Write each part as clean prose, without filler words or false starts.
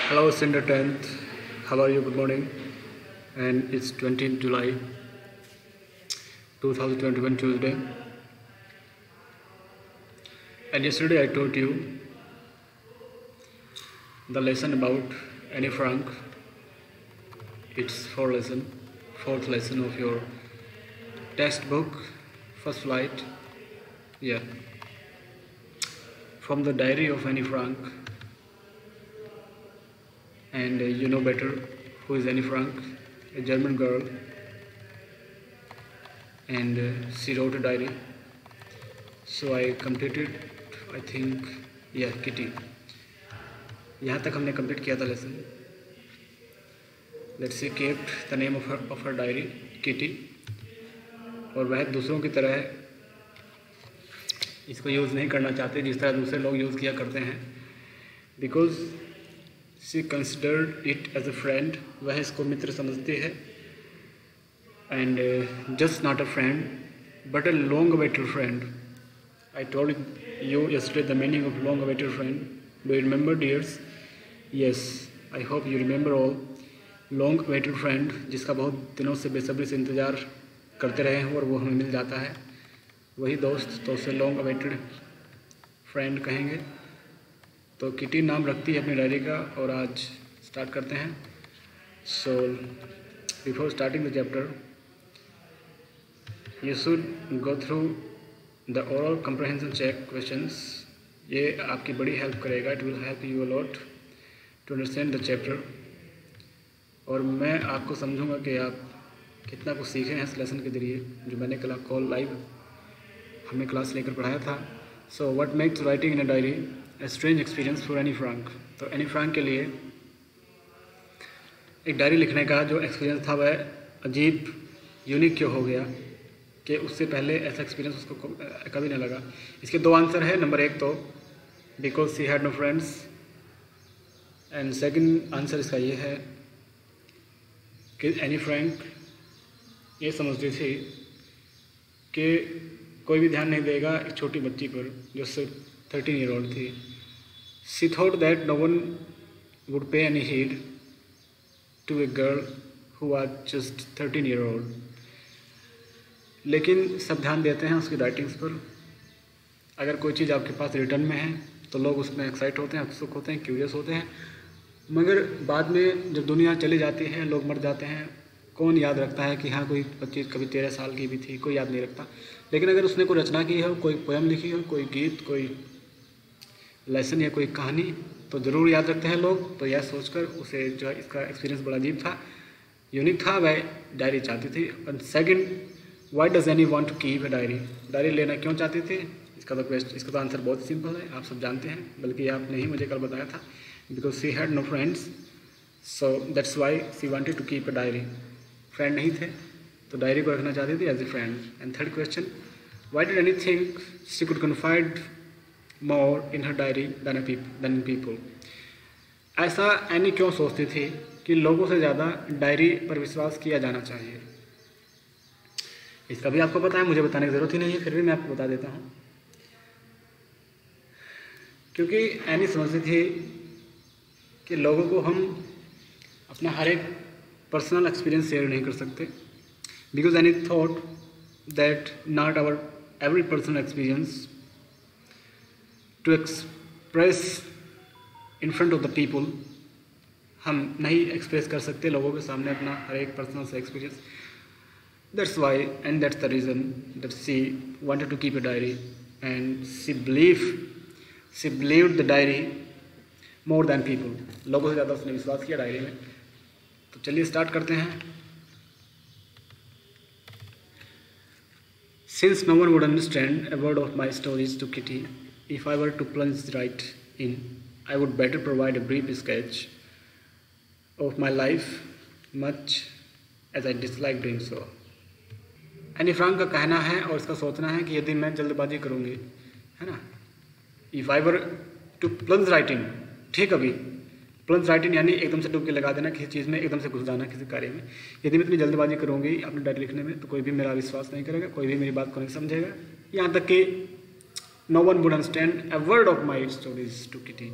Hello, Cinder 10th. How are you? Good morning. And it's 20th July 2021 Tuesday. And yesterday I told you the lesson about Anne Frank. It's fourth lesson of your textbook, First Flight. Yeah. From the diary of Anne Frank. And you know better who is Anne Frank, a German girl, and she wrote a diary. So I completed, I think, yeah, Kitty. यहाँ तक हमने complete किया था lesson. Let's say kept the name of her diary, Kitty. और वह दूसरों की तरह इसको यूज़ नहीं करना चाहते जिस तरह दूसरे लोग यूज़ किया करते हैं. Because she considered it as a friend. वह इसको मित्र समझती है. And just not a friend, but a long-awaited friend. I told you yesterday the meaning of long-awaited friend. Do you remember, dears? Yes, I hope you remember all. Long-awaited friend, जिसका बहुत दिनों से बेसब्री से इंतज़ार करते रहे हैं और वो हमें मिल जाता है, वही दोस्त, तो उसे long-awaited friend कहेंगे. तो किटी नाम रखती है अपनी डायरी का और आज स्टार्ट करते हैं. So before starting the chapter you should go through the oral comprehension check questions. ये आपकी बड़ी हेल्प करेगा. It will help you a lot to understand the chapter. और मैं आपको समझूंगा कि आप कितना कुछ सीखे हैं इस लेसन के जरिए जो मैंने कल आपको लाइव हमने क्लास लेकर पढ़ाया था. So what makes writing in a diary A strange experience for Anne Frank. तो एनी फ्रैंक के लिए एक डायरी लिखने का जो एक्सपीरियंस था वह अजीब यूनिक क्यों हो गया कि उससे पहले ऐसा एक्सपीरियंस उसको कभी नहीं लगा. इसके दो आंसर है. नंबर एक तो because she had no friends, and second answer इसका ये है कि एनी फ्रैंक ये समझती थी कि कोई भी ध्यान नहीं देगा एक छोटी बच्ची पर जो सिर्फ 13-year-old थी. She thought that no one would pay any heed to a girl who was just 13-year-old. लेकिन सब ध्यान देते हैं उसकी राइटिंग्स पर. अगर कोई चीज़ आपके पास रिटर्न में है तो लोग उसमें एक्साइट होते हैं, उत्सुक होते हैं, क्यूरियस होते हैं. मगर बाद में जब दुनिया चली जाती है, लोग मर जाते हैं, कौन याद रखता है कि हाँ कोई बच्ची कभी 13 साल की भी थी. कोई याद नहीं रखता. लेकिन अगर उसने कोई रचना की हो, कोई पोएम लिखी हो, कोई गीत, कोई लेसन या कोई कहानी, तो ज़रूर याद रखते हैं लोग. तो यह सोचकर उसे जो है इसका एक्सपीरियंस बड़ा अजीब था, यूनिक था. वह डायरी चाहती थी. और second, why does Anne want to keep a diary. Diary लेना क्यों चाहती थी? इसका तो आंसर बहुत सिंपल है, आप सब जानते हैं, बल्कि आपने ही मुझे कल बताया था. Because she had no friends, so that's why she wanted to keep a diary. Friend नहीं थे तो डायरी को रखना चाहती थी as a friend. And third question, why did Anne think she could confide more in her diary than in people. ऐसा Anne क्यों सोचती थी कि लोगों से ज़्यादा डायरी पर विश्वास किया जाना चाहिए? इसका भी आपको पता है, मुझे बताने की ज़रूरत ही नहीं है, फिर भी मैं आपको बता देता हूँ. क्योंकि एनी समझती थी कि लोगों को हम अपना हर एक पर्सनल एक्सपीरियंस शेयर नहीं कर सकते. Because Anne thought that not our every personal experience to express in front of the people. हम नहीं एक्सप्रेस कर सकते लोगों के सामने अपना हर एक पर्सनल से experience. That's why and that's the reason that she wanted to keep a diary. And she believed the diary more than people. लोगों से ज़्यादा उसने विश्वास किया डायरी में. तो चलिए स्टार्ट करते हैं. Since no one would understand a word of my stories to Kitty, if I were to plunge right in, I would better provide a brief sketch of my life, much as I dislike doing so. Any Frank का कहना है और इसका सोचना है कि यदि मैं जल्दबाजी करूँगी, है ना, if I were to plunge right in, ठीक, अभी प्लंज राइट इन यानी एकदम से डुबकी लगा देना किसी चीज़ में, एकदम से घुस जाना किसी कार्य में. यदि मैं इतनी जल्दबाजी करूँगी अपनी डायरी लिखने में तो कोई भी मेरा विश्वास नहीं करेगा, कोई भी मेरी बात को नहीं समझेगा. यहाँ तक कि no one would understand a word of my stories to Kitty.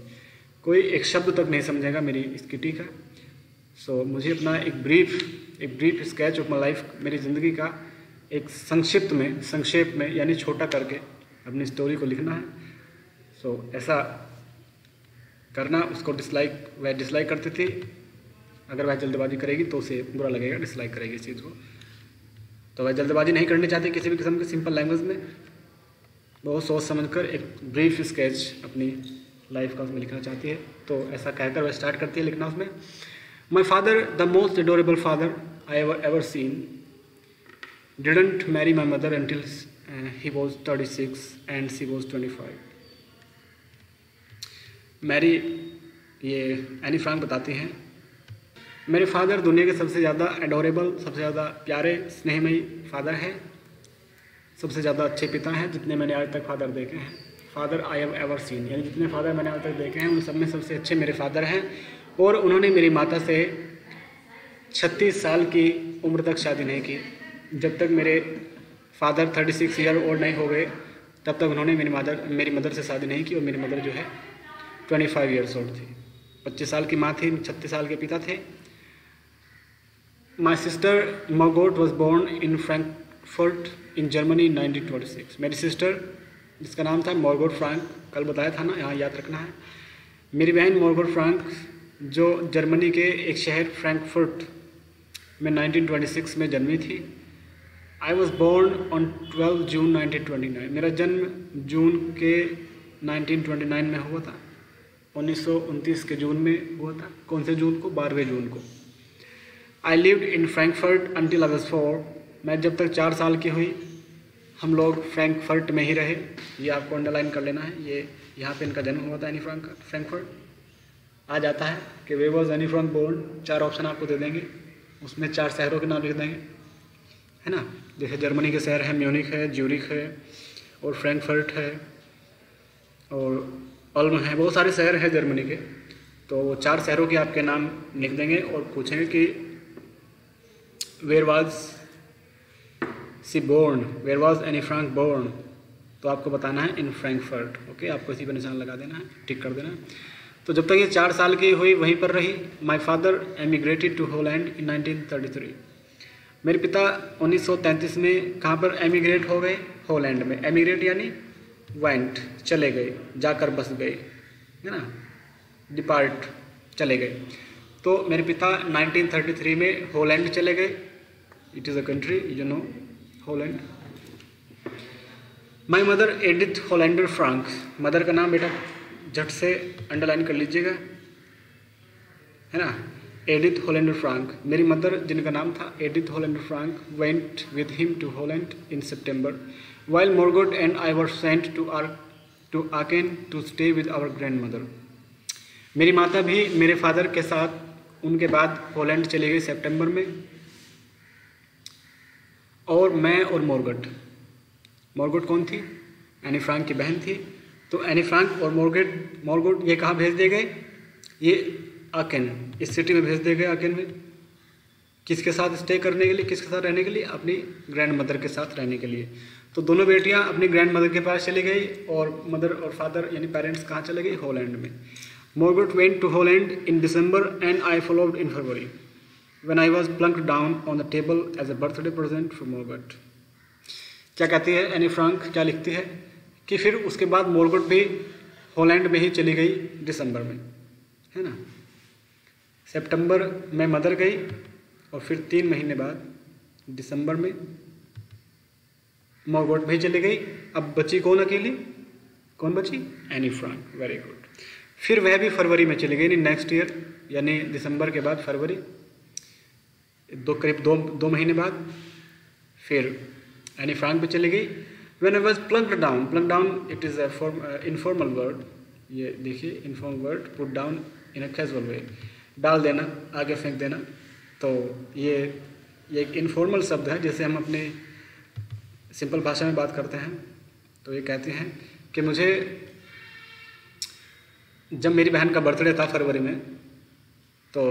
कोई एक शब्द तक नहीं समझेगा मेरी इस किटी का। सो मुझे अपना एक brief sketch of my life, मेरी ज़िंदगी का एक संक्षेप में यानी छोटा करके अपनी स्टोरी को लिखना है। सो ऐसा करना, उसको वह डिसलाइक करती थी। अगर वह जल्दबाजी करेगी तो उसे बुरा लगेगा, डिसलाइक करेगी इस चीज़ को। तो वह जल्दबाजी नहीं करनी चाहती किसी भी किस्म की, सिंपल लैंग्वेज में बहुत सोच समझकर एक ब्रीफ स्केच अपनी लाइफ का उसमें लिखना चाहती है। तो ऐसा कहकर वह स्टार्ट करती है लिखना उसमें। My father, the most adorable father I ever seen, didn't marry my mother until he was 36 and she was 25। Marry, ये एनी फ्रैंक बताती हैं, मेरे फादर दुनिया के सबसे ज़्यादा एडोरेबल, सबसे ज़्यादा प्यारे स्नेहमयी फादर है, सबसे ज़्यादा अच्छे पिता हैं जितने मैंने आज तक फादर देखे हैं। Father I have ever seen, यानी जितने फादर मैंने आज तक देखे हैं उन सब में सबसे अच्छे मेरे फादर हैं। और उन्होंने मेरी माता से 36 साल की उम्र तक शादी नहीं की। जब तक मेरे फादर 36 ईयर ओल्ड नहीं हो गए तब तक उन्होंने मेरी मदर से शादी नहीं की। और मेरी मदर जो है 25 ईयर्स ओल्ड थी, 25 साल की माँ थी, 36 साल के पिता थे। My sister Margot was born in Frankfurt in Germany 1926। मेरी सिस्टर जिसका नाम था मार्गोट फ्रैंक, कल बताया था ना, यहाँ याद रखना है। मेरी बहन मार्गोट फ्रैंक जो जर्मनी के एक शहर फ्रैंकफर्ट में 1926 में जन्मी थी। आई वॉज बोर्न ऑन 12 जून 1929। मेरा जन्म जून के 1929 में हुआ था, 1929 के जून में हुआ था। कौन से जून को? 12वें जून को। I lived in Frankfurt until I was 4। मैं जब तक 4 साल की हुई हम लोग फ्रैंकफर्ट में ही रहे। ये आपको अंडरलाइन कर लेना है, ये यहाँ पे इनका जन्म हुआ था एनी फ्रैंक का। फ्रैंकफर्ट आ जाता है कि where was Anne Frank born. 4 option आपको दे देंगे, उसमें 4 शहरों के नाम लिख देंगे, है ना। जैसे जर्मनी के शहर हैं, म्यूनिख है, ज्यूरिख है और फ्रैंकफर्ट है और अल्म है, बहुत सारे शहर हैं जर्मनी के। तो वो 4 शहरों के आपके नाम लिख देंगे और पूछेंगे कि where was she born, where was Anne Frank born. तो आपको बताना है इन फ्रैंकफर्ट। ओके, आपको इसी पर निशान लगा देना है, टिक कर देना है। तो जब तक ये 4 साल की हुई वहीं पर रही। माई फादर एमिग्रेटेड टू हॉलैंड इन 1933। मेरे पिता 1933 में कहाँ पर एमिग्रेट हो गए? हॉलैंड में। एमिग्रेट यानी वेंट, चले गए, जाकर बस गए, है ना, डिपार्ट, चले गए। तो मेरे पिता 1933 में हॉलैंड चले गए। It is a country, you know, Holland. My mother Edith Hollander Frank. Mother का नाम बेटा झट से अंडरलाइन कर लीजिएगा, है ना, एडिथ होलैंडर फ्रांक। मेरी मदर जिनका नाम था Edith Hollander Frank went with him to Holland in September while Margot and I were sent to Aachen to stay with our grandmother। मेरी माता भी मेरे फादर के साथ उनके बाद हॉलैंड चली गई सितंबर में। और मैं और मॉर्गोट कौन थी? एनी फ्रैंक की बहन थी। तो एनी फ्रैंक और मॉर्गोट ये कहाँ भेज दिए गए? ये आकेन, इस सिटी में भेज दिए गए। आकेन में किसके साथ स्टे करने के लिए, किसके साथ रहने के लिए? अपनी ग्रैंड मदर के साथ रहने के लिए। तो दोनों बेटियां अपनी ग्रैंड मदर के पास चली गई और मदर और फादर यानी पेरेंट्स कहाँ चले गए? हॉलैंड में। Margot went to Holland in December and I followed in February when I was plunked down on the table as a birthday present for Margot. क्या कहती है एनी फ्रैंक, क्या लिखती है कि फिर उसके बाद मॉर्गोट भी हॉलैंड में ही चली गई दिसंबर में, है ना। सितंबर में मदर गई और फिर 3 महीने बाद दिसंबर में मॉर्गोट भी चली गई। अब बची कौन अकेली? कौन बची? Anne Frank. Very good. फिर वह भी फरवरी में चली गई, नेक्स्ट ईयर यानी दिसंबर के बाद फरवरी, करीब दो महीने बाद फिर एनी फ्रैंक भी चली गई। When I was plunked down it is a informal word. ये देखिए informal word, put down in a casual way, डाल देना, आगे फेंक देना। तो ये एक इनफॉर्मल शब्द है, जैसे हम अपने सिंपल भाषा में बात करते हैं। तो ये कहते हैं कि मुझे जब मेरी बहन का बर्थडे था फरवरी में, तो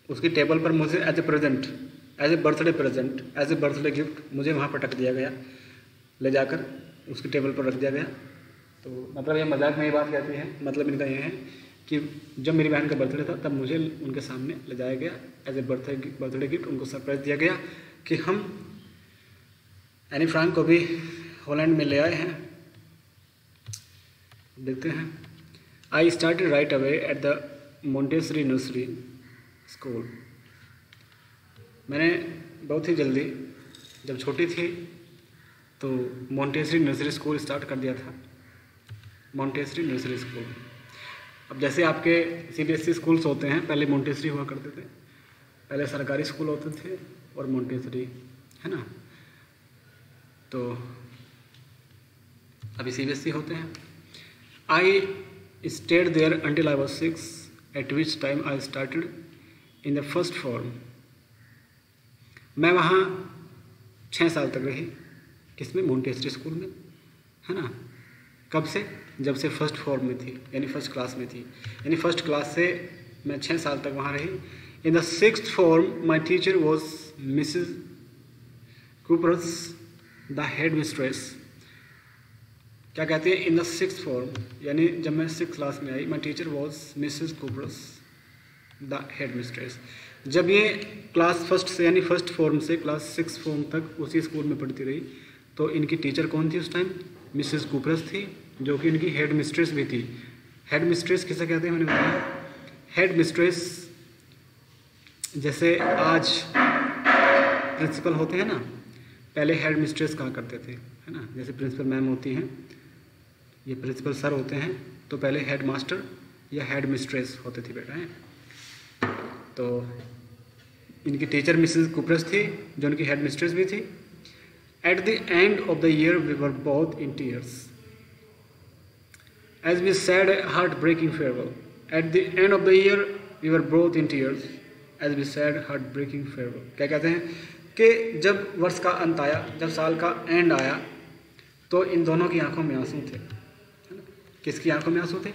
उसकी टेबल पर मुझे एज ए बर्थडे गिफ्ट मुझे वहाँ पर रख दिया गया, ले जाकर उसकी टेबल पर रख दिया गया। तो मतलब ये मजाक में ये बात कहती है, मतलब इनका ये है कि जब मेरी बहन का बर्थडे था तब मुझे उनके सामने ले जाया गया एज ए बर्थडे गिफ्ट। उनको सरप्राइज़ दिया गया कि हम एनी फ्रैंक को भी हॉलैंड में ले आए हैं। देखते हैं। I started right away at the Montessori nursery school. मैंने बहुत ही जल्दी जब छोटी थी तो मोंटेसरी नर्सरी स्कूल स्टार्ट कर दिया था। Montessori nursery school. अब जैसे आपके CBSE स्कूल्स होते हैं, पहले मोंटेसरी हुआ करते थे, पहले सरकारी स्कूल होते थे और मोंटेसरी, है ना। तो अभी CBSE होते हैं। I stayed there until I was 6 at which time I started in the first form. मैं वहाँ 6 साल तक रही। किसमें? मोंटेसरी स्कूल में, है ना। कब से? जब से फर्स्ट फॉर्म में थी, यानी फर्स्ट क्लास में थी। यानी फर्स्ट क्लास से मैं 6 साल तक वहाँ रही। In the 6th form my teacher was Mrs coopers the head mistress. क्या कहते हैं? इन द 6th फॉर्म, यानी जब मैं 6th क्लास में आई, my teacher was Mrs coopers the head mistress. जब ये क्लास फर्स्ट से यानी फर्स्ट फॉर्म से क्लास 6th फॉर्म तक उसी स्कूल में पढ़ती रही, तो इनकी टीचर कौन थी उस टाइम? मिसेस कूपर्स थी, जो कि इनकी हेड मिस्ट्रेस भी थी। हेड मिस्ट्रेस किसे कहते हैं मैंने बताया। हेड मिस्ट्रेस जैसे आज प्रिंसिपल होते हैं ना, पहले हेड मिस्ट्रेस कहा करते थे, है ना। जैसे प्रिंसिपल मैम होती हैं, ये प्रिंसिपल सर होते हैं, तो पहले हेड मास्टर या हेड मिस्ट्रेस होते थे बेटा, हैं। तो इनकी टीचर मिसेस कूपर्स थी, जो उनकी हेड मिस्ट्रेस भी थी। At the end of the year, we were both in tears as we said a heartbreaking farewell. At the end of the year, we were both in tears as we said heartbreaking farewell. क्या कहते हैं कि जब वर्ष का अंत आया, जब साल का एंड आया, तो इन दोनों की आंखों में आंसू थे, है ना। किसकी आंखों में आंसू थे?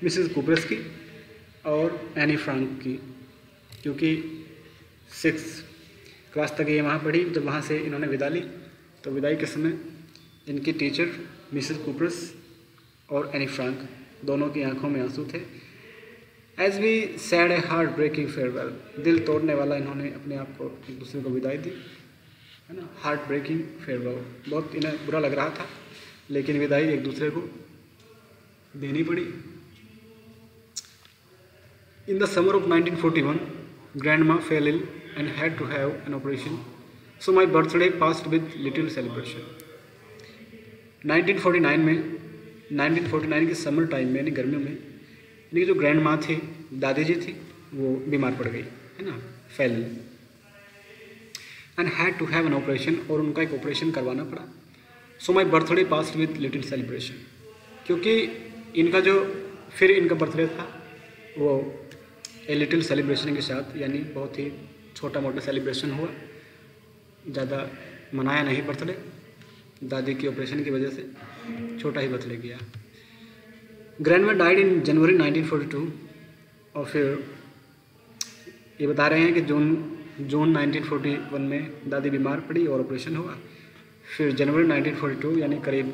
मिसेस कूपर्स की और एनी फ्रैंक की, क्योंकि 6th क्लास तक ये वहाँ पढ़ी। जब वहाँ से इन्होंने विदा ली, तो विदाई के समय इनकी टीचर मिसेस कूपर्स और एनी फ्रैंक दोनों की आंखों में आंसू थे। As we said a heartbreaking farewell, दिल तोड़ने वाला इन्होंने अपने आप को एक दूसरे को विदाई दी, है ना। हार्ट ब्रेकिंग फेयरवेल, बहुत इन्हें बुरा लग रहा था, लेकिन विदाई एक दूसरे को देनी पड़ी। In the summer of 1941, grandma fell ill and had to have an operation, so my birthday passed with little celebration. 1949 के समर टाइम में, यानी गर्मियों में, इनकी जो ग्रैंड माँ थी, दादी जी थी, वो बीमार पड़ गई, है ना, fail and had to have an operation, और उनका एक ऑपरेशन करवाना पड़ा। So my birthday passed with little celebration, क्योंकि इनका जो फिर इनका बर्थडे था वो ए लिटिल सेलिब्रेशन के साथ, यानी बहुत ही छोटा मोटा सेलिब्रेशन हुआ, ज़्यादा मनाया नहीं बर्थडे। दादी की ऑपरेशन की वजह से छोटा ही बर्थडे किया। ग्रैंडमा डाइड इन जनवरी 1942, और फिर ये बता रहे हैं कि जून 1941 में दादी बीमार पड़ी और ऑपरेशन हुआ। फिर जनवरी 1942, यानी करीब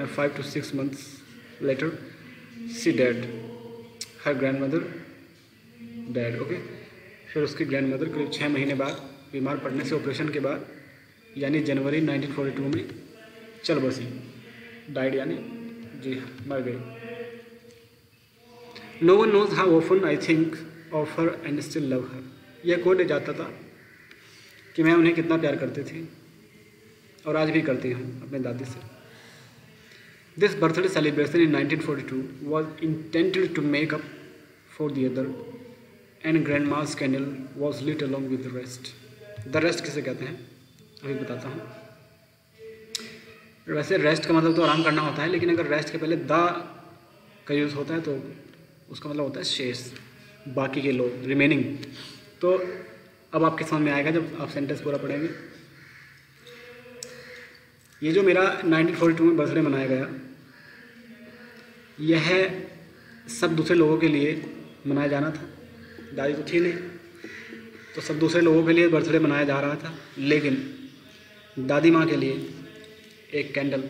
5 to 6 months later, she died, her grandmother died. Okay, फिर उसकी ग्रैंड मदर करीब 6 महीने बाद बीमार पड़ने से, ऑपरेशन के बाद, यानी जनवरी 1942 में चल बसी, डाइड, यानी जी मर गई। No one knows how often I think of her and still love her. यह कोई नहीं जानता था कि मैं उन्हें कितना प्यार करती थी और आज भी करती हूँ अपने दादी से। This birthday celebration in 1942 was intended to make up for the other, and grandma's candle was lit along with the rest. The rest किसे कहते हैं अभी बताता हूँ। वैसे रेस्ट का मतलब तो आराम करना होता है, लेकिन अगर रेस्ट के पहले द का यूज़ होता है तो उसका मतलब होता है शेष, बाकी के लोग, रिमेनिंग। तो अब आपके समझ में आएगा जब आप सेंटेंस पूरा पढ़ेंगे। ये जो मेरा 1942 में बर्थडे मनाया गया, यह सब दूसरे लोगों के लिए मनाया जाना था। दादी तो थी नहीं, तो सब दूसरे लोगों के लिए बर्थडे मनाया जा रहा था, लेकिन दादी माँ के लिए एक कैंडल,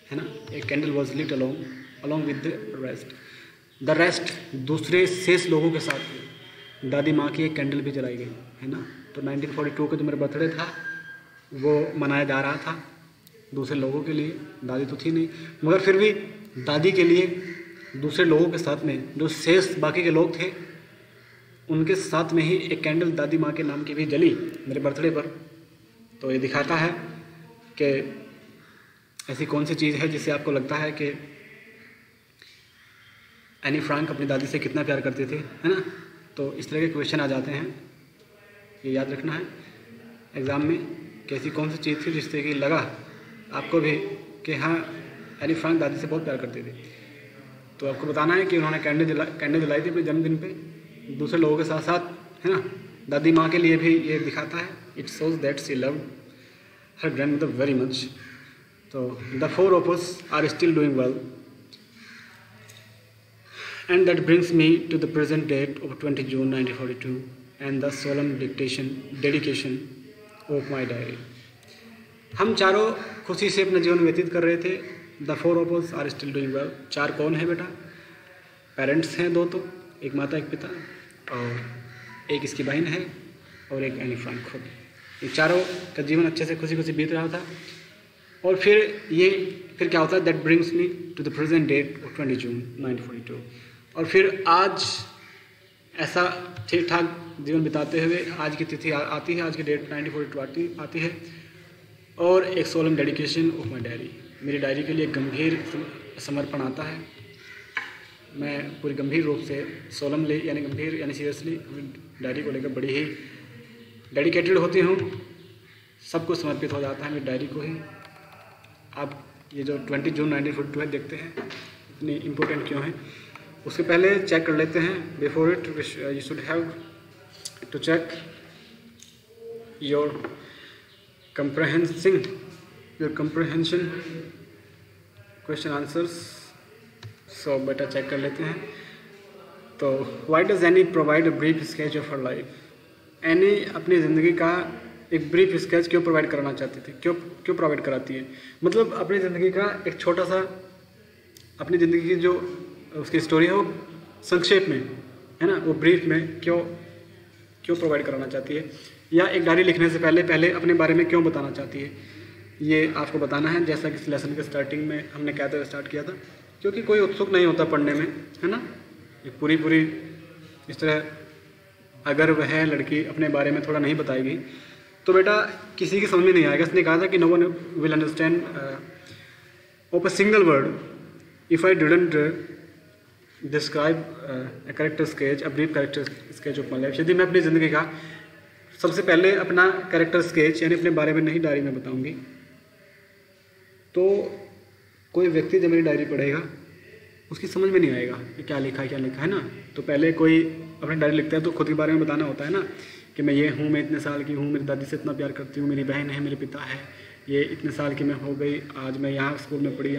है ना, एक candle was lit along along with the rest, दूसरे शेष लोगों के साथ दादी माँ की एक कैंडल भी जलाई गई, है ना। तो 1942 को जो मेरा बर्थडे था वो मनाया जा रहा था दूसरे लोगों के लिए, दादी तो थी नहीं, मगर फिर भी दादी के लिए दूसरे लोगों के साथ में जो शेष बाकी के लोग थे उनके साथ में ही एक कैंडल दादी माँ के नाम की भी जली मेरे बर्थडे पर। तो ये दिखाता है कि ऐसी कौन सी चीज़ है जिससे आपको लगता है कि एनी फ्रैंक अपनी दादी से कितना प्यार करते थे, है ना। तो इस तरह के क्वेश्चन आ जाते हैं, ये याद रखना है एग्ज़ाम में कि ऐसी कौन सी चीज़ थी जिससे कि लगा आपको भी कि हाँ एनी फ्रैंक दादी से बहुत प्यार करते थे। तो आपको बताना है कि उन्होंने कैंडल जलाई थी अपने जन्मदिन पे दूसरे लोगों के साथ साथ, है ना। दादी माँ के लिए भी ये दिखाता है, it shows that she loved her grandmother very much. तो the four of us are still doing well and that brings me to the present date of 20 June 1942 and the solemn dedication of my diary। हम चारों खुशी से अपना जीवन व्यतीत कर रहे थे। The four of us are still doing well. चार कौन है बेटा? पेरेंट्स हैं दो, तो एक माता एक पिता और एक इसकी बहन है और एक एनी फ्रैंक खुद। ये चारों का जीवन अच्छे से खुशी खुशी बीत रहा था। और फिर क्या होता है, that brings me to the present date of 20 June 1942। और फिर आज ऐसा ठीक ठाक जीवन बिताते हुए आज की तिथि आती है, आज की डेट 1942 आती है और एक सोलम डेडिकेशन ऑफ माई डायरी, मेरी डायरी के लिए गंभीर समर्पण आता है। मैं पूरी गंभीर रूप से सोलमली यानी गंभीर यानी सीरियसली डायरी को लेकर बड़ी ही डेडिकेटेड होती हूँ, सब कुछ समर्पित हो जाता है मेरी डायरी को ही। आप ये जो 20 जून 1942 देखते हैं इतनी इम्पोर्टेंट क्यों है, उसके पहले चेक कर लेते हैं। Before it you should have to check your comprehension question answers. So बेटा चेक कर लेते हैं। तो why does Anne provide a brief sketch of her life. Anne अपनी ज़िंदगी का एक ब्रीफ स्केच क्यों प्रोवाइड कराना चाहती थी, क्यों प्रोवाइड कराती है? मतलब अपनी ज़िंदगी का एक छोटा सा, अपनी ज़िंदगी की जो उसकी स्टोरी है वो संक्षेप में, है ना, वो ब्रीफ में क्यों प्रोवाइड कराना चाहती है, या एक डायरी लिखने से पहले अपने बारे में क्यों बताना चाहती है, ये आपको बताना है। जैसा कि इस लेसन के स्टार्टिंग में हमने कहते हुए स्टार्ट किया था, क्योंकि कोई उत्सुक नहीं होता पढ़ने में, है ना। ये पूरी इस तरह अगर वह लड़की अपने बारे में थोड़ा नहीं बताएगी तो बेटा किसी की समझ में नहीं आएगा। इसने कहा था कि no one will understand of a single word if I didn't describe a character sketch, a brief character sketch of my life. यदि मैं अपनी ज़िंदगी का सबसे पहले अपना कैरेक्टर स्केच यानी अपने बारे में नहीं डायरी में बताऊंगी तो कोई व्यक्ति जब मेरी डायरी पढ़ेगा उसकी समझ में नहीं आएगा कि क्या लिखा है ना। तो पहले कोई अपनी डायरी लिखता है तो खुद के बारे में बताना होता है ना, कि मैं ये हूँ, मैं इतने साल की हूँ, मेरी दादी से इतना प्यार करती हूँ, मेरी बहन है, मेरे पिता है, ये इतने साल की मैं हो गई, आज मैं यहाँ स्कूल में पढ़ी।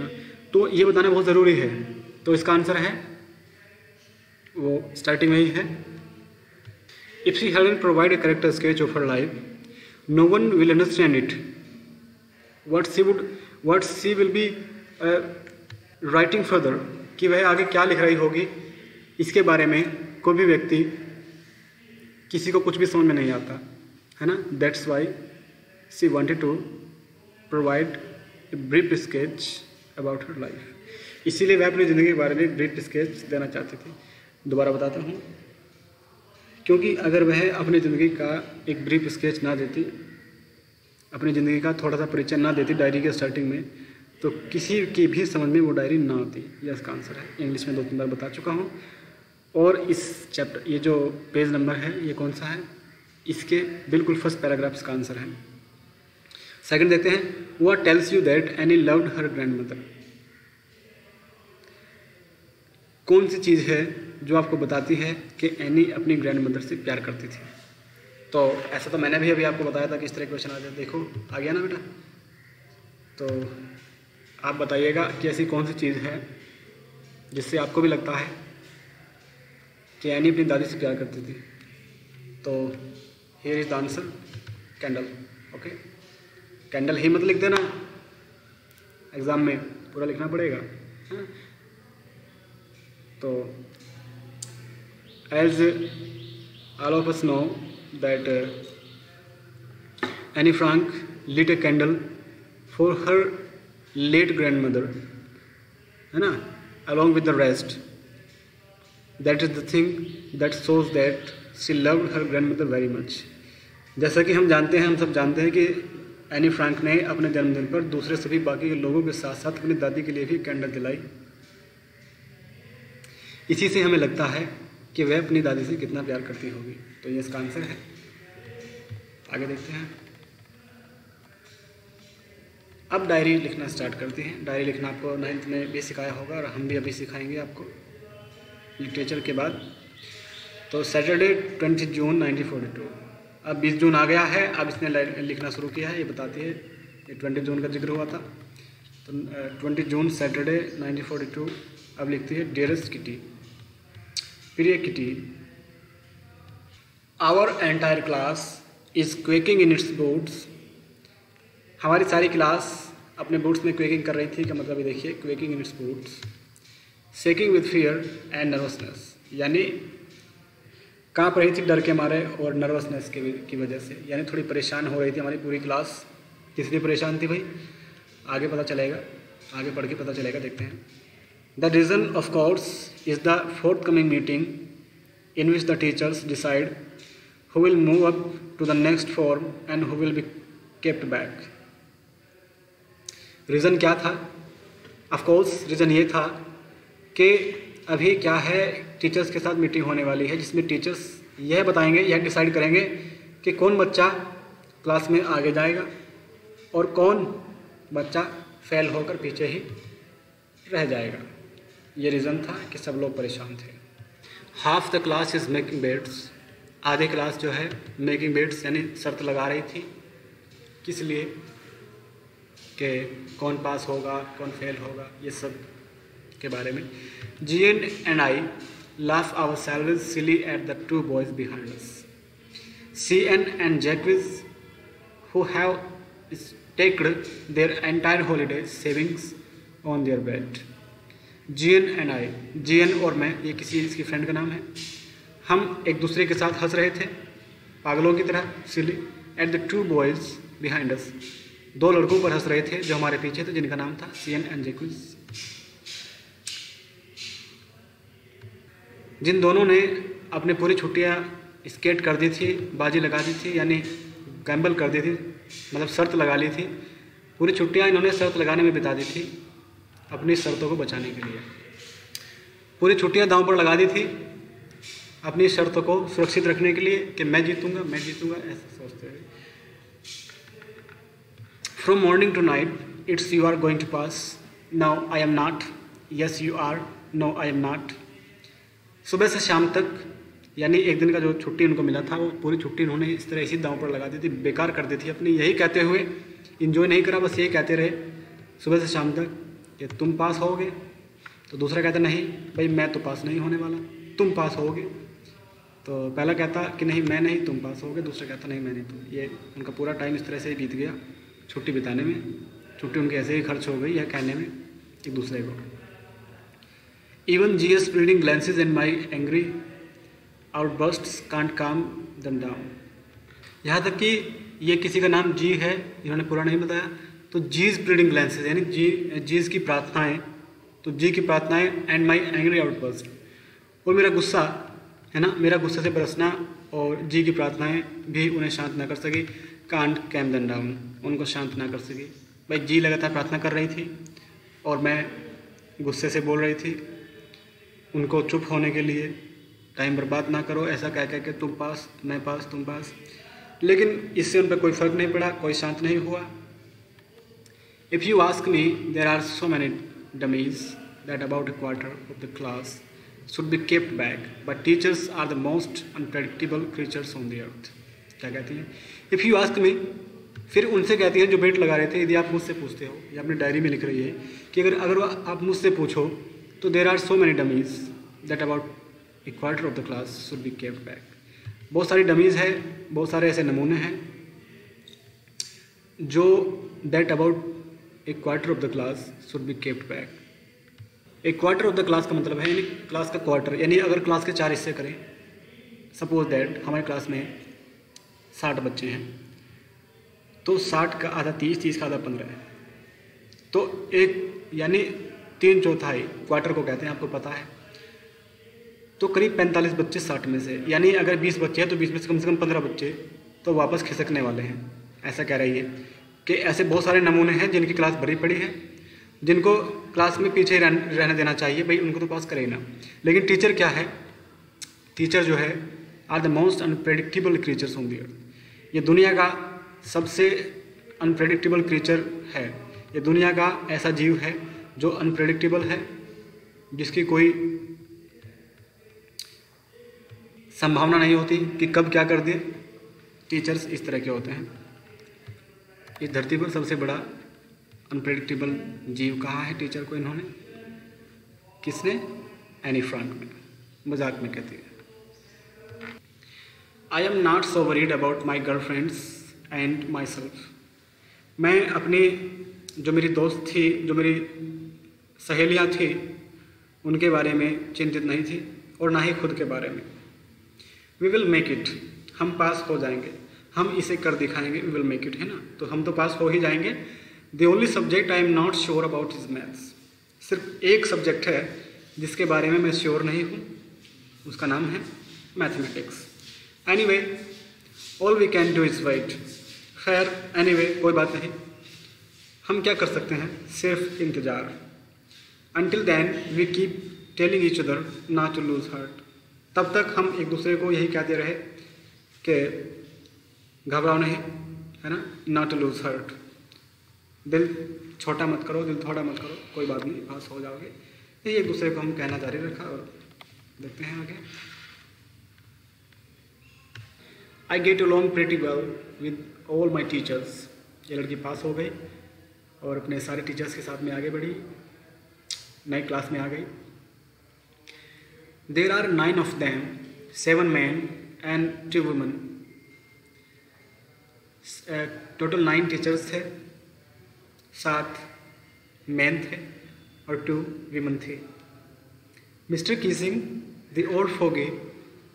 तो ये बताना बहुत ज़रूरी है। तो इसका आंसर है वो स्टार्टिंग में ही है, if she hadn't provide a character sketch of her life no one will understand it what she will be writing further, कि वह आगे क्या लिख रही होगी इसके बारे में कोई भी व्यक्ति, किसी को कुछ भी समझ में नहीं आता, है ना। That's why she wanted to provide a brief sketch about her life. इसीलिए वह अपनी ज़िंदगी के बारे में एक ब्रीफ स्केच देना चाहती थी। दोबारा बताता हूँ, क्योंकि अगर वह अपनी ज़िंदगी का एक ब्रीफ स्केच ना देती, अपनी ज़िंदगी का थोड़ा सा परिचय ना देती डायरी के स्टार्टिंग में, तो किसी की भी समझ में वो डायरी ना आती। यह इसका आंसर है। इंग्लिश में 2-3 बार बता चुका हूँ। और इस चैप्टर, ये जो पेज नंबर है ये कौन सा है, इसके बिल्कुल फर्स्ट पैराग्राफ इसका आंसर है। सेकंड देखते हैं, what tells you that any loved her grandmother. कौन सी चीज़ है जो आपको बताती है कि एनी अपनी ग्रैंडमदर से प्यार करती थी। तो ऐसा तो मैंने भी अभी आपको बताया था कि इस तरह क्वेश्चन आ जाए। देखो आ गया ना बेटा। तो आप बताइएगा कि ऐसी कौन सी चीज़ है जिससे आपको भी लगता है कि एनी अपनी दादी से प्यार करती थी। तो here is the answer, candle. Okay, candle ही मत लिख देना, एग्ज़ाम में पूरा लिखना पड़ेगा। तो as all of us know that Anne Frank lit a candle for her late grandmother, है ना, along with the rest. That is the thing that shows that she loved her grandmother very much. जैसा कि हम जानते हैं, हम सब जानते हैं कि एनी फ्रैंक ने अपने जन्मदिन पर दूसरे सभी बाकी लोगों के साथ साथ अपनी दादी के लिए भी कैंडल जलाई। इसी से हमें लगता है कि वह अपनी दादी से कितना प्यार करती होगी। तो ये इसका आंसर है। आगे देखते हैं। अब डायरी लिखना स्टार्ट करते हैं। डायरी लिखना आपको 9th में भी सिखाया होगा और हम भी अभी सिखाएंगे आपको लिटरेचर के बाद। तो सैटरडे 20 जून 1942, अब 20 जून आ गया है, अब इसने लिखना शुरू किया है। ये बताती है, ये 20 जून का जिक्र हुआ था। तो 20 जून सैटरडे 1942, अब लिखती है डियरेस्ट किटी, प्रिय Kitty, our entire class is quaking in its boots. हमारी सारी क्लास अपने बूट्स में क्वेकिंग कर रही थी। का मतलब ये देखिए, quaking in its boots, shaking with fear and nervousness, यानी काँप रही थी डर के मारे और नर्वसनेस की वजह से, यानी थोड़ी परेशान हो रही थी हमारी पूरी क्लास। किस लिए परेशान थी भाई, आगे पता चलेगा, आगे पढ़ के पता चलेगा। देखते हैं। The reason of course is the forthcoming meeting in which the teachers decide who will move up to the next form and who will be kept back. Reason क्या था? ऑफ कोर्स रीज़न ये था कि अभी क्या है, teachers के साथ मीटिंग होने वाली है जिसमें टीचर्स यह बताएंगे, यह डिसाइड करेंगे कि कौन बच्चा क्लास में आगे जाएगा और कौन बच्चा फेल होकर पीछे ही रह जाएगा। ये रीज़न था कि सब लोग परेशान थे। Half the class is making bets, आधी क्लास जो है मेकिंग बेट्स यानी शर्त लगा रही थी। किस लिए? कि कौन पास होगा, कौन फेल होगा, ये सब के बारे में। Jean and I laugh ourselves silly at the two boys behind us, CN and Jacques, who have staked their entire holiday savings on their bed. Jean and I, Jean और मैं, ये किसी इसकी फ्रेंड का नाम है। हम एक दूसरे के साथ हंस रहे थे पागलों की तरह, silly at the two boys behind us, दो लड़कों पर हंस रहे थे जो हमारे पीछे थे, जिनका नाम था CN and Jacques, जिन दोनों ने अपने पूरी छुट्टियां स्केट कर दी थी, बाजी लगा दी थी, यानी गैम्बल कर दी थी, मतलब शर्त लगा ली थी। पूरी छुट्टियां इन्होंने शर्त लगाने में बिता दी थी अपनी शर्तों को बचाने के लिए। पूरी छुट्टियां दांव पर लगा दी थी अपनी शर्तों को सुरक्षित रखने के लिए कि मैं जीतूंगा, मैं जीतूंगा, ऐसा सोचते हुए। From morning to night it's you are going to pass, now I am not, yes you are, no I am not. सुबह से शाम तक, यानी एक दिन का जो छुट्टी उनको मिला था, वो पूरी छुट्टी उन्होंने इस तरह इसी दांव पर लगा दी थी, बेकार कर दी थी अपनी। यही कहते हुए, इन्जॉय नहीं करा, बस यही कहते रहे सुबह से शाम तक कि तुम पास होगे। तो दूसरा कहता नहीं भाई मैं तो पास नहीं होने वाला, तुम पास होगे। तो पहला कहता कि नहीं मैं नहीं, तुम पास होगे। दूसरा कहता नहीं मैं नहीं, तुम। ये उनका पूरा टाइम इस तरह से ही बीत गया छुट्टी बिताने में। छुट्टी उनकी ऐसे ही खर्च हो गई यह कहने में एक दूसरे को। Even G.S. pleading glances and my angry outbursts can't calm them down. यहाँ तक कि ये किसी का नाम जी है, इन्होंने पूरा नहीं बताया। तो जीज प्लीडिंग ग्लैंसेस यानी जीज की प्रार्थनाएं, तो जी की प्रार्थनाएं एंड माई एंग्री आउटबर्स्ट, और मेरा गुस्सा है ना, मेरा गुस्से से बरसना, और जी की प्रार्थनाएं भी उन्हें शांत ना कर सकी। कांट कैम देम डाउन, उनको शांत ना कर सकी। भाई जी लगातार प्रार्थना कर रही थी और मैं गुस्से से बोल रही थी उनको चुप होने के लिए, टाइम बर्बाद ना करो, ऐसा कह कह के तुम पास, मैं पास, तुम पास। लेकिन इससे उन पर कोई फ़र्क नहीं पड़ा, कोई शांत नहीं हुआ। If you ask me there are so many dummies that about a quarter of the class should be kept back, but teachers are the most unpredictable creatures on the earth. क्या कहती हैं? इफ़ यू आस्क मी, फिर उनसे कहती हैं जो बेट लगा रहे थे, यदि आप मुझसे पूछते हो, या अपनी डायरी में लिख रही है कि अगर आप मुझसे पूछो तो there are so many dummies that about a quarter of the class should be kept back. बहुत सारी डमीज़ है, बहुत सारे ऐसे नमूने हैं जो that about a quarter of the class should be kept back. एक क्वार्टर ऑफ द क्लास का मतलब है यानी क्लास का क्वार्टर, यानी अगर क्लास के 4 हिस्से करें, सपोज दैट हमारे क्लास में 60 बच्चे हैं, तो 60 का आधा 30, 30 का आधा 15 है, तो एक यानी 3/4 क्वार्टर को कहते हैं, आपको पता है। तो करीब 45 बच्चे 60 में से, यानी अगर 20 बच्चे हैं तो 20 में से कम 15 बच्चे तो वापस खिसकने वाले हैं। ऐसा कह रही है कि ऐसे बहुत सारे नमूने हैं जिनकी क्लास भरी पड़ी है, जिनको क्लास में पीछे रहने देना चाहिए, भाई उनको तो पास करे ही ना। लेकिन टीचर क्या है, टीचर जो है are the most unpredictable creatures on the earth. ये दुनिया का सबसे अनप्रेडिक्टेबल क्रीचर है, ये दुनिया का ऐसा जीव है जो अनप्रेडिक्टेबल है, जिसकी कोई संभावना नहीं होती कि कब क्या कर दे। टीचर्स इस तरह के होते हैं। इस धरती पर सबसे बड़ा अनप्रेडिक्टेबल जीव कहा है टीचर को इन्होंने, किसने? एनी फ्रांक ने, मजाक में कहती है। आई am not so worried about my girlfriends and my self. मैं अपनी जो मेरी दोस्त थी, जो मेरी सहेलियाँ थी, उनके बारे में चिंतित नहीं थी और ना ही खुद के बारे में। वी विल मेक इट, हम पास हो जाएंगे, हम इसे कर दिखाएंगे। वी विल मेक इट, है ना, तो हम तो पास हो ही जाएंगे। The only subject I am not sure about is maths. सिर्फ एक सब्जेक्ट है जिसके बारे में मैं श्योर नहीं हूँ, उसका नाम है mathematics. Anyway all we can do is wait. खैर एनीवे कोई बात नहीं, हम क्या कर सकते हैं, सिर्फ इंतज़ार। Until then we keep telling each other not to lose heart. तब तक हम एक दूसरे को यही कहते रहे कि घबराओ नहीं, है ना, नॉट टू लूज हार्ट। दिल छोटा मत करो, दिल थोड़ा मत करो, कोई बात नहीं, पास हो जाओगे। यही एक दूसरे को हम कहना जारी रखा और देखते हैं आगे। I get along pretty well with all my teachers. ये लड़की पास हो गई और अपने सारे टीचर्स के साथ में आगे बढ़ी, नई क्लास में आ गई। There are 9 of them, 7 men and 2 women। Total 9 teachers थे, 7 मैन थे और 2 वीमेन थे। Mr Keesing, the old fogey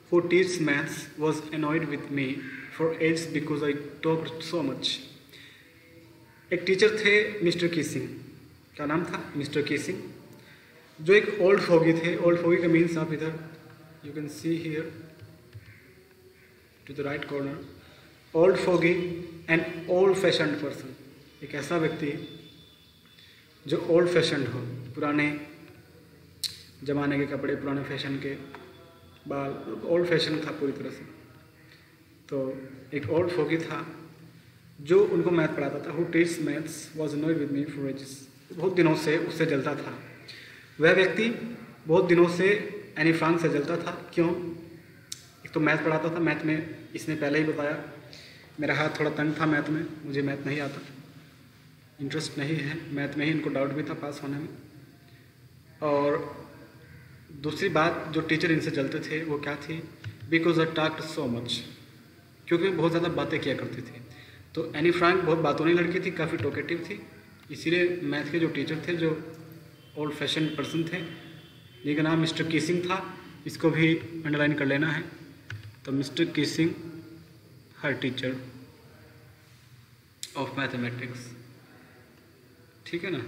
who teaches maths, was annoyed with me for ages because I talked so much। एक teacher थे Mr Keesing, क्या नाम था? Mr Keesing, जो एक ओल्ड फोगी थे। ओल्ड फोगी का मीन्स आप इधर you can see here to the right corner. Old fogey and old fashioned person, एक ऐसा व्यक्ति जो ओल्ड फैशन्ड हो, पुराने ज़माने के कपड़े, पुराने फैशन के बाल, ओल्ड फैशन था पूरी तरह से। तो एक ओल्ड फोगी था जो उनको मैथ पढ़ाता था। Who teach maths was annoyed with me for ages. बहुत दिनों से उससे जलता था। वह व्यक्ति बहुत दिनों से एनी फ्रांक से जलता था। क्यों? एक तो मैथ पढ़ाता था, मैथ में इसने पहले ही बताया मेरा हाथ थोड़ा तंग था मैथ में, मुझे मैथ नहीं आता, इंटरेस्ट नहीं है मैथ में ही, इनको डाउट भी था पास होने में। और दूसरी बात जो टीचर इनसे जलते थे वो क्या थी? Because I talked so much, क्योंकि बहुत ज़्यादा बातें किया करती थी। तो एनी फ्रांक बहुत बातों वाली लड़की थी, काफ़ी टॉकेटिव थी, इसीलिए मैथ के जो टीचर थे, जो ओल्ड फैशन पर्सन थे, जिनका नाम मिस्टर कीसिंग था, इसको भी अंडरलाइन कर लेना है। तो मिस्टर कीसिंग हर टीचर ऑफ मैथमेटिक्स, ठीक है ना।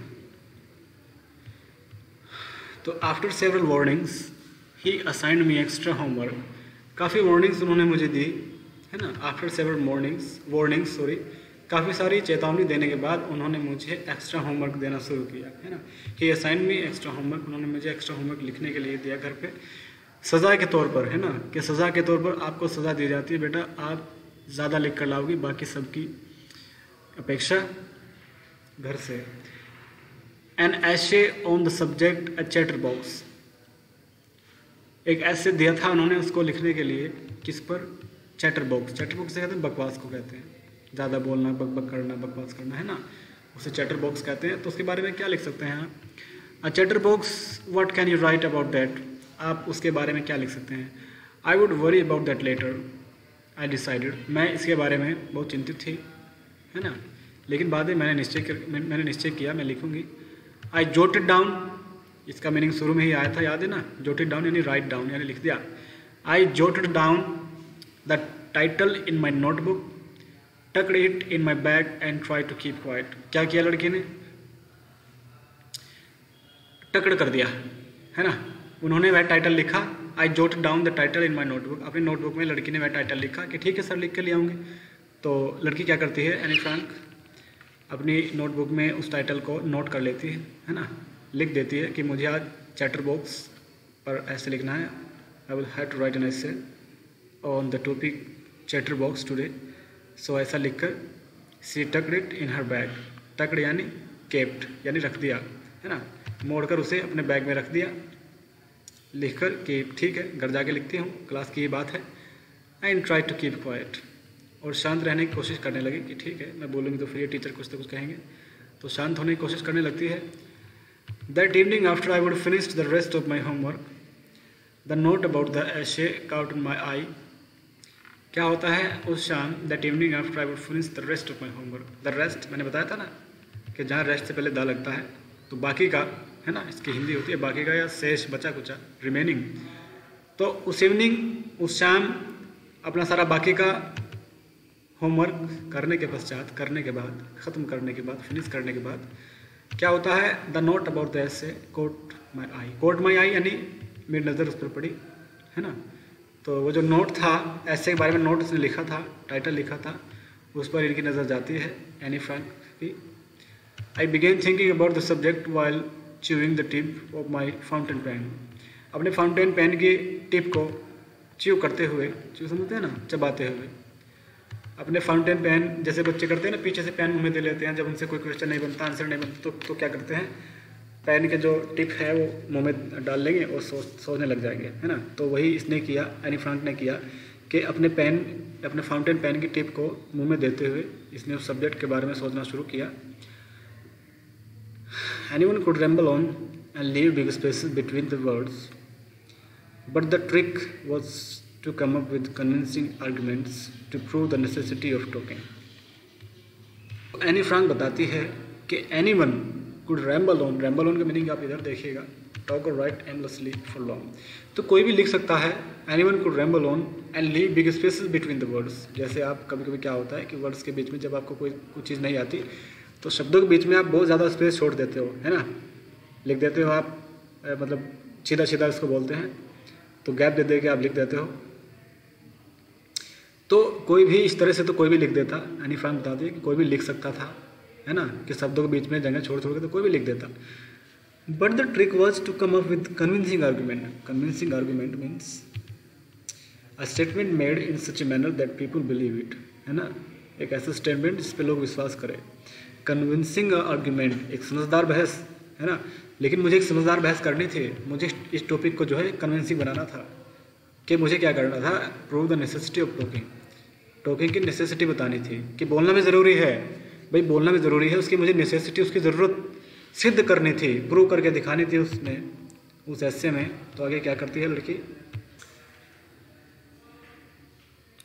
तो after several warnings he assigned me extra homework. काफ़ी वार्निंग्स उन्होंने मुझे दी, है ना। आफ्टर सेवरल वार्निंग्स काफ़ी सारी चेतावनी देने के बाद उन्होंने मुझे एक्स्ट्रा होमवर्क देना शुरू किया, है ना। ही असाइंड मी एक्स्ट्रा होमवर्क, उन्होंने मुझे एक्स्ट्रा होमवर्क लिखने के लिए दिया घर पे, सज़ा के तौर पर, है ना, कि सज़ा के तौर पर आपको सज़ा दी जाती है, बेटा आप ज़्यादा लिख कर लाओगी बाकी सबकी अपेक्षा घर से। An essay on the subject a chatter box, एक ऐसे दिया था उन्होंने उसको लिखने के लिए, किस पर? Chatter box. चैटर बॉक्स से कहते हैं बकवास को कहते हैं, ज़्यादा बोलना, बक करना, बकवास करना, है ना, उसे चैटर बॉक्स कहते हैं। तो उसके बारे में क्या लिख सकते हैं? A chatter box, what can you write about that? आप उसके बारे में क्या लिख सकते हैं? I would worry about that letter, I decided, मैं इसके बारे में बहुत चिंतित थी, है ना, लेकिन बाद में मैंने निश्चय किया मैं लिखूंगी। आई जोटेड डाउन इसका मीनिंग शुरू में ही आया था, याद है ना, जोटेड डाउन यानी राइट डाउन यानी लिख दिया। I jotted down the title in my notebook, tucked it in my bag and try to keep quiet. क्या किया लड़की ने? टकड़ कर दिया, है ना। उन्होंने वह टाइटल लिखा, I jotted down the title in my notebook. अपनी नोटबुक में लड़की ने वह टाइटल लिखा कि ठीक है सर, लिख के ले आऊँगी। तो लड़की क्या करती है, एनी फ्रैंक अपनी नोटबुक में उस टाइटल को नोट कर लेती है ना, लिख देती है कि मुझे आज चैटर बॉक्स पर ऐसे लिखना है, I will have to write an essay on the topic chatter box today. So ऐसा लिखकर she tucked it in her bag, tucked यानी केप्ट यानी रख दिया, है ना, मोड़कर उसे अपने बैग में रख दिया, लिखकर कि ठीक है घर जाके लिखती हूँ, क्लास की ये बात है। And try to keep quiet, और शांत रहने की कोशिश करने लगी कि ठीक है मैं बोलूँगी तो फिर ये टीचर कुछ तो कुछ कहेंगे, तो शांत होने की कोशिश करने लगती है। That evening after I would finish the rest of my homework, the note about the एशे काउट इन माई आई। क्या होता है उस शाम, that evening after I would finish the rest of my homework. The rest मैंने बताया था ना कि जहाँ रेस्ट से पहले दा लगता है तो बाकी का, है ना, इसकी हिंदी होती है बाकी का या शेष, बचा कुचा, रिमेनिंग। तो उस इवनिंग, उस शाम अपना सारा बाकी का होमवर्क करने के पश्चात, करने के बाद, ख़त्म करने के बाद, फिनिश करने के बाद क्या होता है, the note about the essay caught my eye. Caught my eye यानी मेरी नज़र उस पर पड़ी, है ना। तो वो जो नोट था, ऐसे के बारे में नोट उसने लिखा था, टाइटल लिखा था, उस पर इनकी नज़र जाती है, एनी फ्रैंक की। I began thinking about the subject while chewing the tip of my fountain pen. अपने फाउंटेन पेन की टिप को च्यू करते हुए, च्यू समझते हैं ना, चबाते हुए, अपने फाउंटेन पेन, जैसे बच्चे करते हैं ना, पीछे से पेन मुँह में दे लेते हैं जब उनसे कोई क्वेश्चन नहीं बनता, आंसर नहीं बनता, तो क्या करते हैं, पेन के जो टिप है वो मुंह में डाल लेंगे और सोचने लग जाएंगे, है ना। तो वही इसने किया, एनी फ्रैंक ने किया कि अपने फाउंटेन पेन की टिप को मुंह में देते हुए इसने उस सब्जेक्ट के बारे में सोचना शुरू किया। Anyone could ramble on and leave big spaces between the words, but the trick was to come up with convincing arguments to prove the necessity of talking. Any Frank बताती है कि anyone could ramble on, ramble on का meaning आप इधर देखिएगा, talk or write aimlessly for long, तो कोई भी लिख सकता है। anyone could ramble on and leave big spaces between the words, जैसे आप कभी कभी क्या होता है कि वर्ड्स के बीच में जब आपको कोई कुछ चीज़ नहीं आती तो शब्दों के बीच में आप बहुत ज़्यादा स्पेस छोड़ देते हो, है ना, लिख देते हो आप, मतलब सीधा सीधा इसको बोलते हैं, तो गैप दे दे के आप लिख देते हो। तो कोई भी इस तरह से तो कोई भी लिख देता, एनी फ्रैंक बताती है कि कोई भी लिख सकता था, है ना, कि शब्दों के बीच में जगह छोड़ छोड़ के तो कोई भी लिख देता। But the trick was to come up with convincing argument. Convincing argument means a statement made in such a manner that people believe it, है ना, एक ऐसा स्टेटमेंट जिस पे लोग विश्वास करें। कन्विंसिंग आर्ग्यूमेंट, एक समझदार बहस, है ना, लेकिन मुझे एक समझदार बहस करनी थी, मुझे इस टॉपिक को जो है कन्विंसिंग बनाना था कि मुझे क्या करना था, prove the necessity of talking. Talking की नेसेसिटी बतानी थी कि बोलना भी ज़रूरी है, भाई बोलना भी ज़रूरी है, उसकी मुझे नेसेसिटी, उसकी ज़रूरत सिद्ध करनी थी, प्रूव करके दिखानी थी उसने उस ऐसे में। तो आगे क्या करती है लड़की,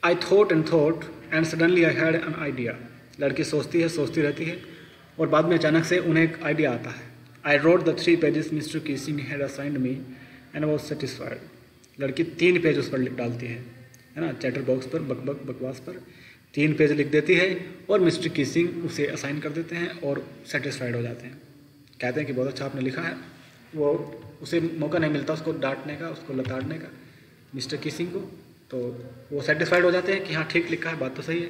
I thought and suddenly I had an idea. लड़की सोचती है, सोचती रहती है और बाद में अचानक से उन्हें एक आइडिया आता है। I wrote the 3 pages mister Keesing had assigned me and was satisfied. लड़की 3 पेज उस पर लिख डालती है ना, चैटर बॉक्स पर, बकवास पर 3 पेज लिख देती है और मिस्टर कीसिंग उसे असाइन कर देते हैं और सेटिस्फाइड हो जाते हैं, कहते हैं कि बहुत अच्छा आपने लिखा है। वो उसे मौका नहीं मिलता उसको डांटने का, उसको लताड़ने का, मिस्टर कीसिंग को, तो वो सेटिस्फाइड हो जाते हैं कि हाँ ठीक लिखा है, बात तो सही है।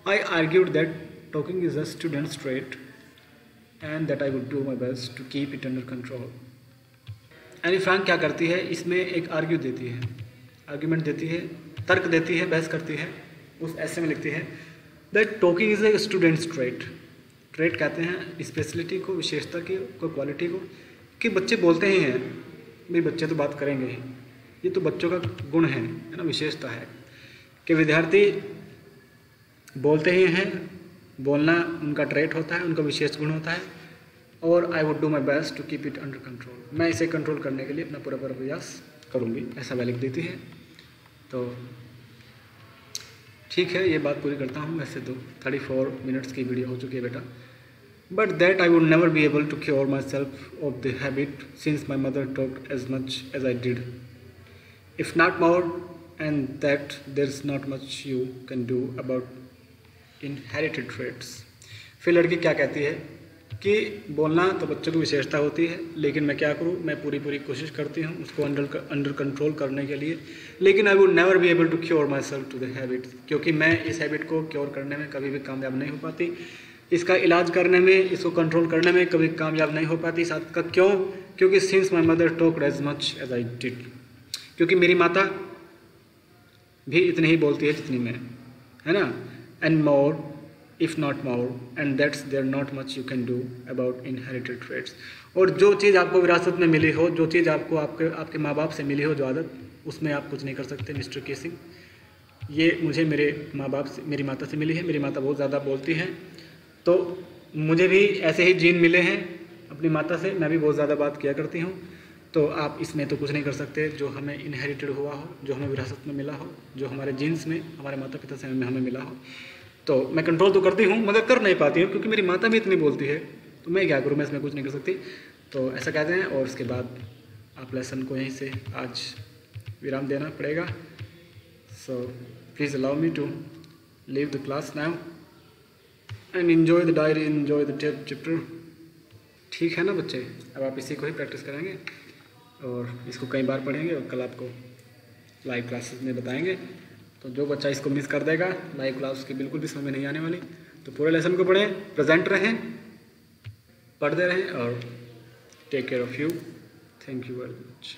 I argued that talking is a students trait and that I would do my best to keep it under control. Anne Frank क्या करती है, इसमें एक आर्ग्यू देती है, आर्ग्यूमेंट देती है, तर्क देती है, बहस करती है, उस ऐसे में लिखती है that talking is a students trait. Trait कहते हैं स्पेशलिटी को, विशेषता की को, क्वालिटी को, कि बच्चे बोलते ही हैं, भाई बच्चे तो बात करेंगे ही, ये तो बच्चों का गुण है ना, विशेषता है कि विद्यार्थी बोलते ही हैं, बोलना उनका ट्रेट होता है, उनका विशेष गुण होता है। और I would do my best to keep it under control, मैं इसे कंट्रोल करने के लिए अपना पूरा प्रयास करूँगी, ऐसा वह लिख देती है। तो ठीक है, ये बात पूरी करता हूँ। वैसे तो 34 मिनट्स की वीडियो हो चुकी है बेटा, but that I would never be able to cure myself of the habit since my mother talked as much as I did. If not more, and that there's not much you can do about inherited traits. फिर लड़की क्या कहती है कि बोलना तो बच्चों की विशेषता होती है, लेकिन मैं क्या करूं, मैं पूरी कोशिश करती हूं उसको अंडर कंट्रोल करने के लिए, लेकिन I would never be able to cure my self to the habit, क्योंकि मैं इस हैबिट को क्योर करने में कभी भी कामयाब नहीं हो पाती, इसका इलाज करने में, इसको कंट्रोल करने में कभी कामयाब नहीं हो पाती। साथ का क्यों? क्योंकि since my mother talked as much as I did, क्योंकि मेरी माता भी इतनी ही बोलती है जितनी मैं, है ना। And more if not more, and that's there not much you can do about inherited traits. और जो चीज़ आपको विरासत में मिली हो, जो चीज़ आपको आपके माँ बाप से मिली हो, जो आदत, उसमें आप कुछ नहीं कर सकते मिस्टर केसिंग। ये मुझे मेरे माँ बाप से, मेरी माता से मिली है। मेरी माता बहुत ज़्यादा बोलती हैं, तो मुझे भी ऐसे ही जीन मिले हैं अपनी माता से, मैं भी बहुत ज़्यादा बात किया करती हूँ। तो आप इसमें तो कुछ नहीं कर सकते, जो हमें इनहेरिटेड हुआ हो, जो हमें विरासत में मिला हो, जो हमारे जीन्स में, हमारे माता पिता से हमें मिला हो। तो मैं कंट्रोल तो करती हूँ, मगर कर नहीं पाती हूँ, क्योंकि मेरी माता भी इतनी बोलती है, तो मैं क्या करूँ, मैं इसमें कुछ नहीं कर सकती। तो ऐसा कहते हैं, और उसके बाद आप लेसन को यहीं से आज विराम देना पड़ेगा। So please allow me to leave the class now and enjoy the diary, enjoy the chapter. ठीक है ना बच्चे? अब आप इसी को ही प्रैक्टिस करेंगे और इसको कई बार पढ़ेंगे, और कल आपको लाइव क्लासेस में बताएंगे। तो जो बच्चा इसको मिस कर देगा, लाइव क्लास उसकी बिल्कुल भी समझ में नहीं आने वाली, तो पूरे लेसन को पढ़ें, प्रेजेंट रहें, पढ़ते रहें, और take care of you. Thank you very much.